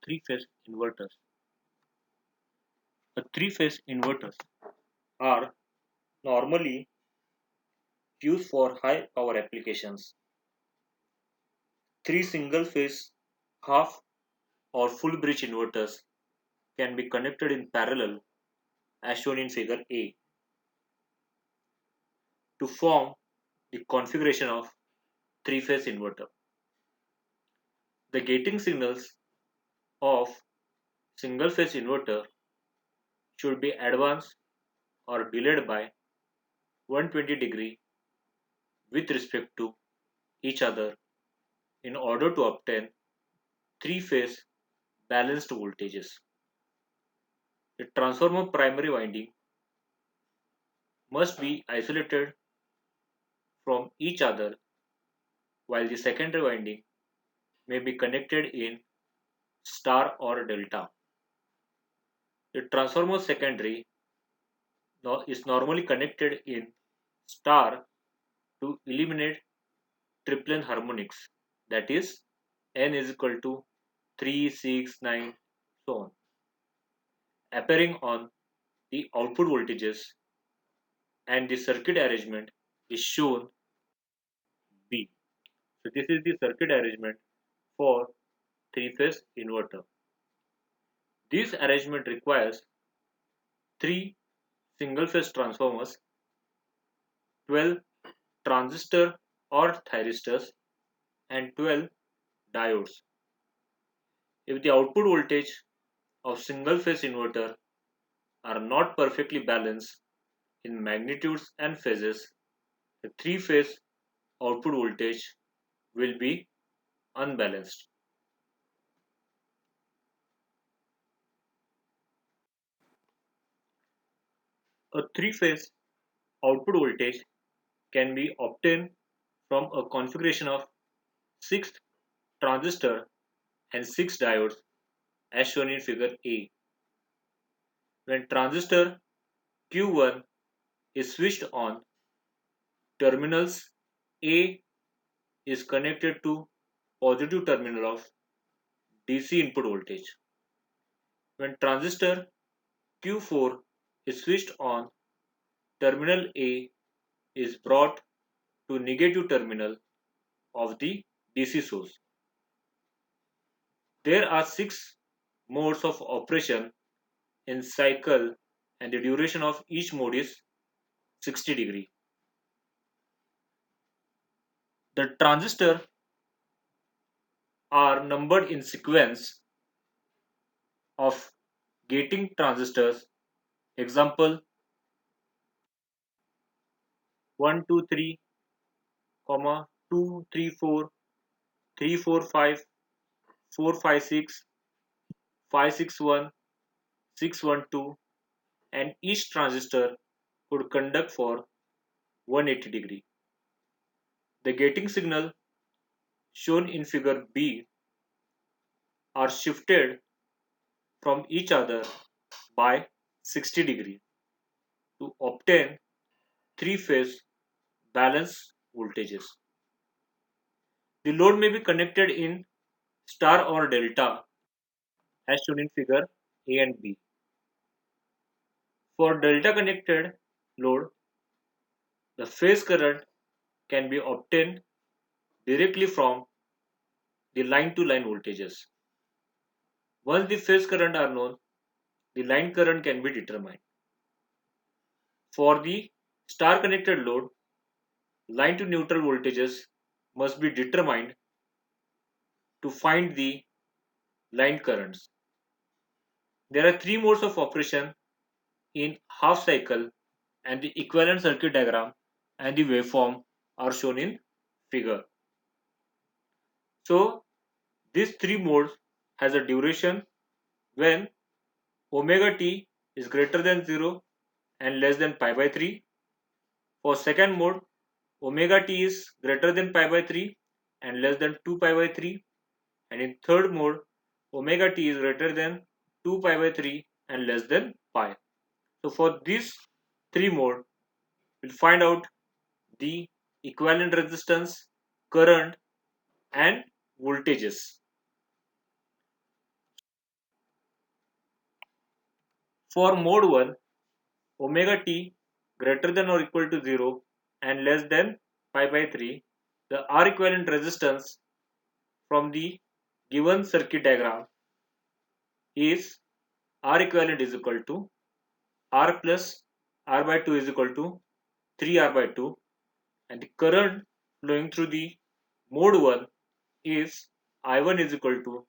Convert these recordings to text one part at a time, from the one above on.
three-phase inverters. The three-phase inverters are normally used for high power applications. Three single-phase half or full bridge inverters can be connected in parallel as shown in figure A to form the configuration of three-phase inverter. The gating signals of single-phase inverter should be advanced or delayed by 120 degree with respect to each other in order to obtain three-phase balanced voltages. The transformer primary winding must be isolated from each other while the secondary winding may be connected in star or delta. The transformer secondary is normally connected in star to eliminate triplet harmonics, that is n is equal to 3, 6, 9, so on, appearing on the output voltages, and the circuit arrangement is shown B. So this is the circuit arrangement for three-phase inverter. This arrangement requires three single-phase transformers, 12 transistor or thyristors, and 12 diodes. If the output voltage of single-phase inverter are not perfectly balanced in magnitudes and phases, the three-phase output voltage will be unbalanced. A three-phase output voltage can be obtained from a configuration of 6 transistors and 6 diodes as shown in figure A. When transistor Q1 is switched on, terminals A is connected to positive terminal of DC input voltage. When transistor Q4 is switched on, terminal A is brought to negative terminal of the DC source. There are 6 modes of operation in cycle and the duration of each mode is 60 degree. The transistors are numbered in sequence of gating transistors. Example 1, 2, 3, 2, 3, 4, 3, 4, 5, 4, 5, 6, 5, 6, 1, 6, 1, 2, and each transistor could conduct for 180 degree. The gating signal shown in figure B are shifted from each other by 60 degree to obtain three-phase balanced voltages. The load may be connected in star or delta as shown in figure A and B. For delta connected load, the phase current can be obtained directly from the line to line voltages. Once the phase current are known, the line current can be determined. For the star connected load, line to neutral voltages must be determined to find the line currents. There are 3 modes of operation in half cycle, and the equivalent circuit diagram and the waveform are shown in figure. So these 3 modes has a duration when omega t is greater than 0 and less than pi by 3. For second mode, omega t is greater than pi by 3 and less than 2 pi by 3, and in third mode, omega t is greater than 2 pi by 3 and less than pi. So for these 3 mode, we'll find out the equivalent resistance, current, and voltages. For mode 1, omega t greater than or equal to 0 and less than pi by 3, the R equivalent resistance from the given circuit diagram is R equivalent is equal to R plus R by 2 is equal to 3R by 2, and the current flowing through the mode 1 is I1 is equal to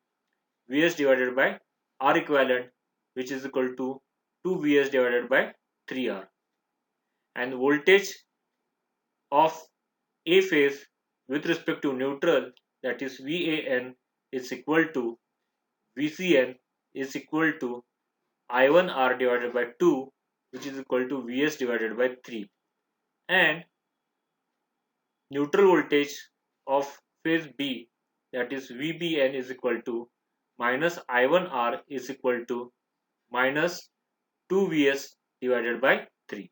Vs divided by R equivalent, which is equal to 2 Vs divided by 3R, and voltage of A phase with respect to neutral, that is VAN, is equal to VCN is equal to I1R divided by 2, which is equal to Vs divided by 3, and neutral voltage of phase B, that is VBN, is equal to minus I1R is equal to minus 2 Vs divided by 3.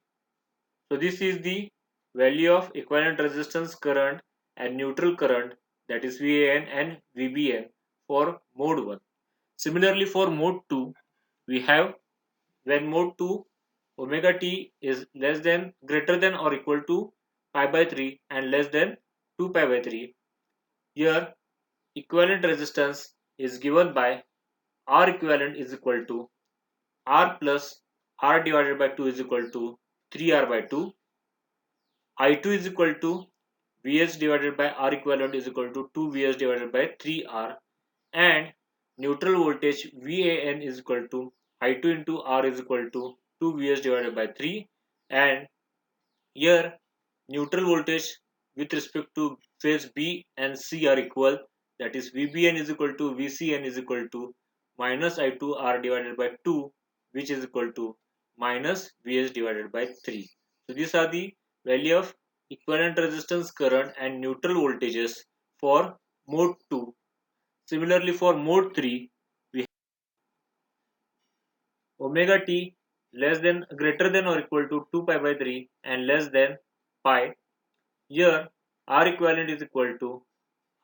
So this is the value of equivalent resistance current and neutral current, that is VAN and VBN, for mode 1. Similarly, for mode 2, we have, when mode 2 omega t is less than, greater than or equal to pi by 3 and less than 2 pi by 3, here equivalent resistance is given by R equivalent is equal to R plus R divided by 2 is equal to 3R by 2. I2 is equal to Vs divided by R equivalent is equal to 2 Vs divided by 3R, and neutral voltage VAN is equal to I2 into R is equal to 2 Vs divided by 3, and here neutral voltage with respect to phase B and C are equal, that is VBN is equal to VCN is equal to minus I2 R divided by 2, which is equal to minus Vs divided by 3. So these are the value of equivalent resistance current and neutral voltages for mode 2. Similarly, for mode 3, we have omega t less than, greater than or equal to 2 pi by 3 and less than pi. Here R equivalent is equal to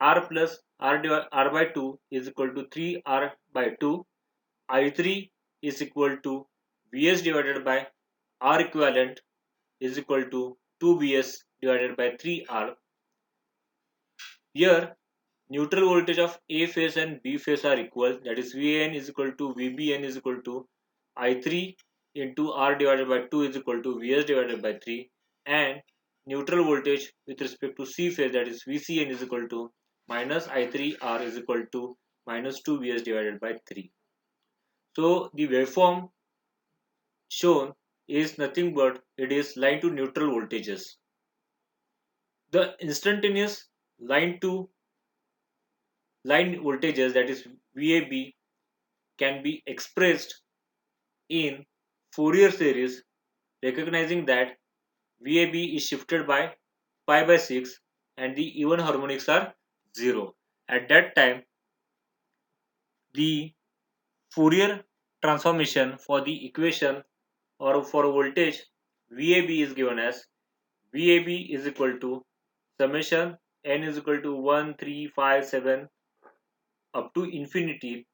R plus R by 2 is equal to 3R by 2. I3 is equal to Vs divided by R equivalent is equal to 2 Vs divided by 3R. Here neutral voltage of A phase and B phase are equal, that is VAN is equal to VBN is equal to I3 into R divided by 2 is equal to Vs divided by 3, and neutral voltage with respect to C phase, that is VCN is equal to minus I3R is equal to minus 2 Vs divided by 3. So the waveform shown is nothing but it is line to neutral voltages. The instantaneous line to line voltages, that is VAB, can be expressed in Fourier series, recognizing that VAB is shifted by pi by 6 and the even harmonics are 0. At that time, the Fourier transformation for the equation or for voltage VAB is given as VAB is equal to summation n is equal to 1, 3, 5, 7 up to infinity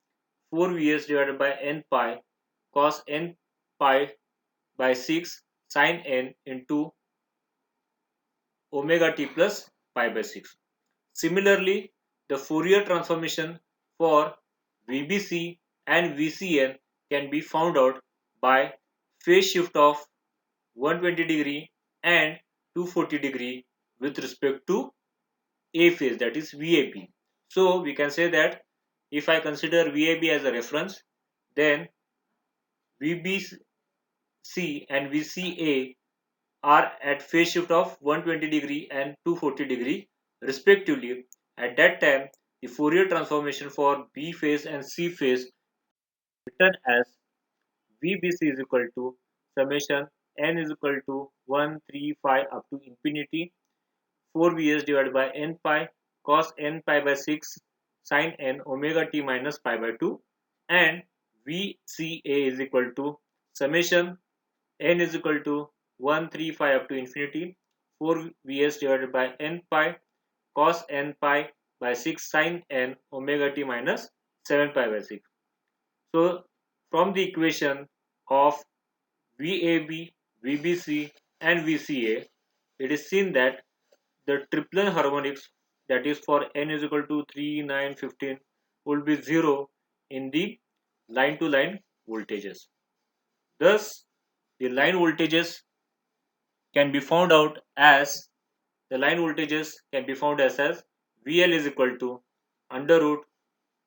4 Vs divided by n pi cos n pi by 6 sin n into omega t plus pi by 6. Similarly, the Fourier transformation for VBC and VCN can be found out by phase shift of 120 degree and 240 degree with respect to A phase, that is VAB. So we can say that if I consider VAB as a reference, then VBC and VCA are at phase shift of 120 degree and 240 degree respectively. At that time, the Fourier transformation for B phase and C phase written as VBC is equal to summation n is equal to 1, 3, 5 up to infinity 4 Vs divided by n pi cos n pi by 6 sin n omega t minus pi by 2, and VCA is equal to summation n is equal to 1, 3, 5 up to infinity 4 Vs divided by n pi cos n pi by 6 sin n omega t minus 7 pi by 6. So from the equation of VAB, VBC and VCA, it is seen that the triplet harmonics, that is for n is equal to 3, 9, 15, will be 0 in the line to line voltages. Thus, the line voltages can be found out as VL is equal to under root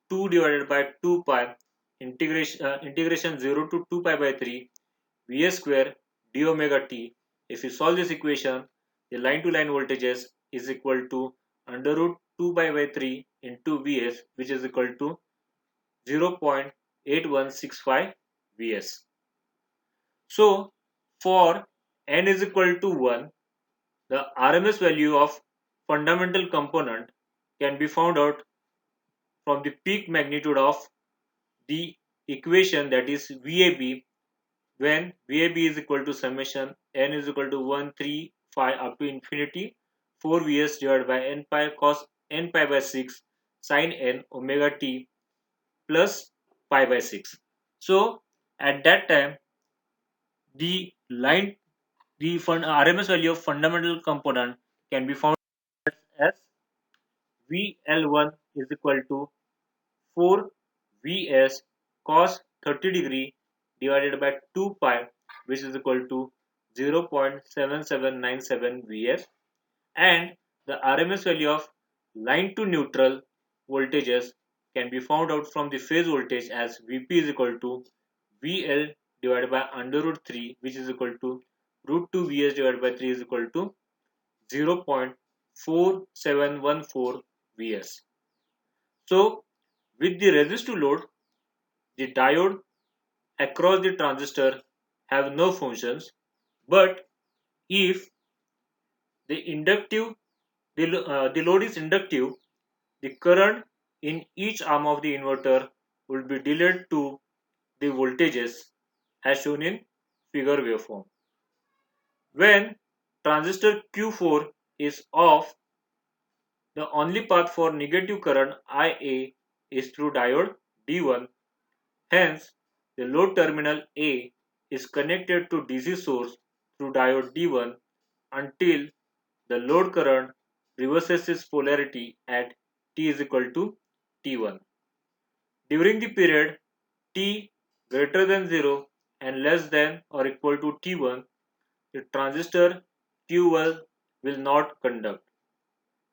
2 divided by 2 pi integration 0 to 2 pi by 3 Vs square d omega t. If you solve this equation, the line to line voltages is equal to under root 2 pi by 3 into Vs, which is equal to 0.8165 Vs. So for n is equal to 1, the RMS value of fundamental component can be found out from the peak magnitude of the equation, that is VAB, when VAB is equal to summation n is equal to 1, 3, 5 up to infinity 4 Vs divided by n pi cos n pi by 6 sin n omega t plus pi by 6. So at that time, the line the RMS value of fundamental component can be found as VL1 is equal to 4 Vs cos 30 degree divided by 2 pi, which is equal to 0.7797 Vs, and the RMS value of line to neutral voltages can be found out from the phase voltage as Vp is equal to VL divided by under root 3, which is equal to root 2 Vs divided by 3 is equal to 0.4714 Vs. So with the resistive load, the diode across the transistor have no functions, but if the load is inductive, the current in each arm of the inverter will be delayed to the voltages as shown in figure waveform. When transistor Q4 is off, the only path for negative current IA is through diode D1. Hence, the load terminal A is connected to DC source through diode D1 until the load current reverses its polarity at T is equal to T1. During the period T greater than 0 and less than or equal to T1, the transistor Q1 will not conduct.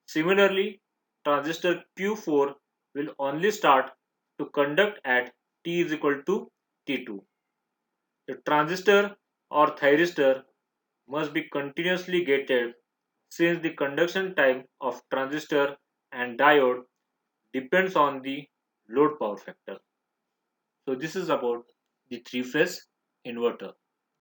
Similarly, transistor Q4 will only start to conduct at T is equal to T2. The transistor or thyristor must be continuously gated since the conduction time of transistor and diode depends on the load power factor. So this is about the three-phase inverter.